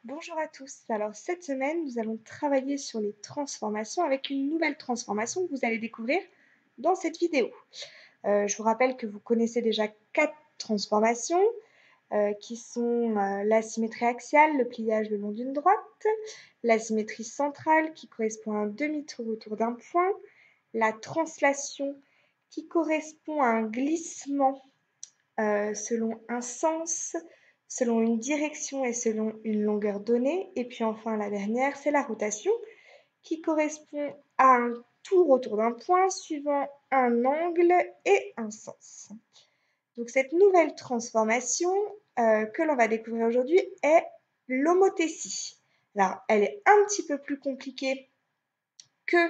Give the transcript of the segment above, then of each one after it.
Bonjour à tous. Alors cette semaine, nous allons travailler sur les transformations avec une nouvelle transformation que vous allez découvrir dans cette vidéo. Je vous rappelle que vous connaissez déjà 4 transformations qui sont la symétrie axiale, le pliage le long d'une droite, la symétrie centrale qui correspond à un demi-tour autour d'un point, la translation qui correspond à un glissement selon un sens, selon une direction et selon une longueur donnée. Et puis enfin, la dernière, c'est la rotation qui correspond à un tour autour d'un point suivant un angle et un sens. Donc cette nouvelle transformation que l'on va découvrir aujourd'hui est l'homothétie. Alors, elle est un petit peu plus compliquée que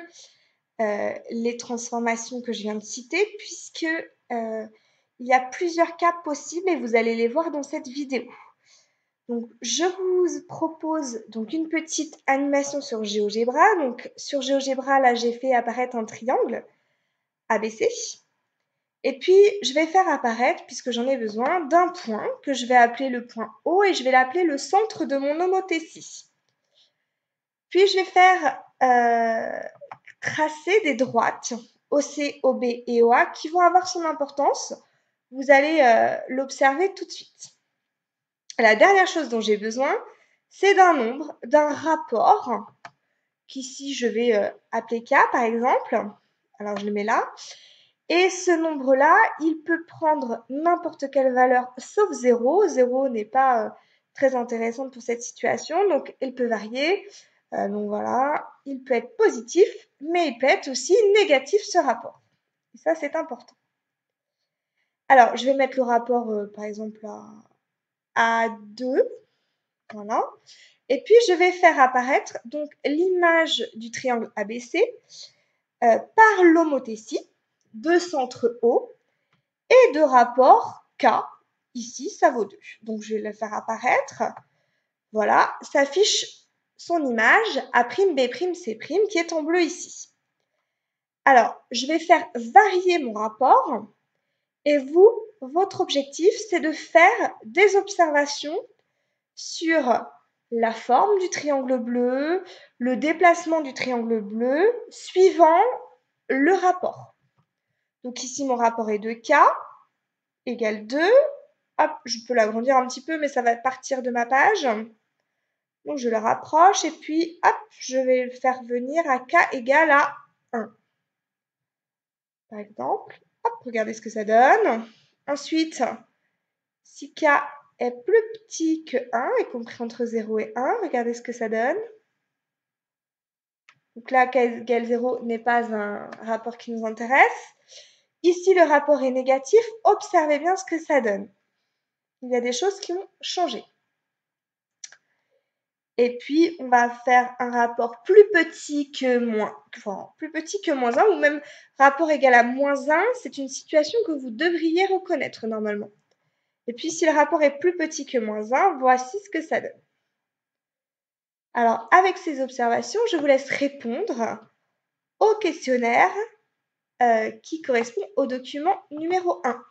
les transformations que je viens de citer, puisque il y a plusieurs cas possibles et vous allez les voir dans cette vidéo. Donc, je vous propose donc une petite animation sur GeoGebra. Donc, sur GeoGebra, là, j'ai fait apparaître un triangle ABC. Et puis, je vais faire apparaître, puisque j'en ai besoin, d'un point que je vais appeler le point O et je vais l'appeler le centre de mon homothétie. Puis, je vais faire tracer des droites OC, OB et OA qui vont avoir son importance. Vous allez l'observer tout de suite. La dernière chose dont j'ai besoin, c'est d'un nombre, d'un rapport, qu'ici je vais appeler K par exemple. Alors je le mets là. Et ce nombre-là, il peut prendre n'importe quelle valeur sauf 0. 0 n'est pas très intéressante pour cette situation, donc il peut varier. Donc voilà, il peut être positif, mais il peut être aussi négatif ce rapport. Et ça, c'est important. Alors, je vais mettre le rapport, par exemple, à 2. Voilà. Et puis, je vais faire apparaître donc l'image du triangle ABC par l'homothétie de centre O et de rapport K. Ici, ça vaut 2. Donc, je vais le faire apparaître. Voilà, s'affiche son image A'B'C' qui est en bleu ici. Alors, je vais faire varier mon rapport et vous, votre objectif, c'est de faire des observations sur la forme du triangle bleu, le déplacement du triangle bleu, suivant le rapport. Donc ici, mon rapport est de K égale 2. Hop, je peux l'agrandir un petit peu, mais ça va partir de ma page. Donc je le rapproche et puis hop, je vais le faire venir à K égale à 1. Par exemple, hop, regardez ce que ça donne. Ensuite, si K est plus petit que 1, y compris entre 0 et 1, regardez ce que ça donne. Donc là, K égale 0 n'est pas un rapport qui nous intéresse. Ici, le rapport est négatif. Observez bien ce que ça donne. Il y a des choses qui ont changé. Et puis, on va faire un rapport plus petit que moins 1, ou même rapport égal à moins 1, c'est une situation que vous devriez reconnaître normalement. Et puis, si le rapport est plus petit que moins 1, voici ce que ça donne. Alors, avec ces observations, je vous laisse répondre au questionnaire qui correspond au document numéro 1.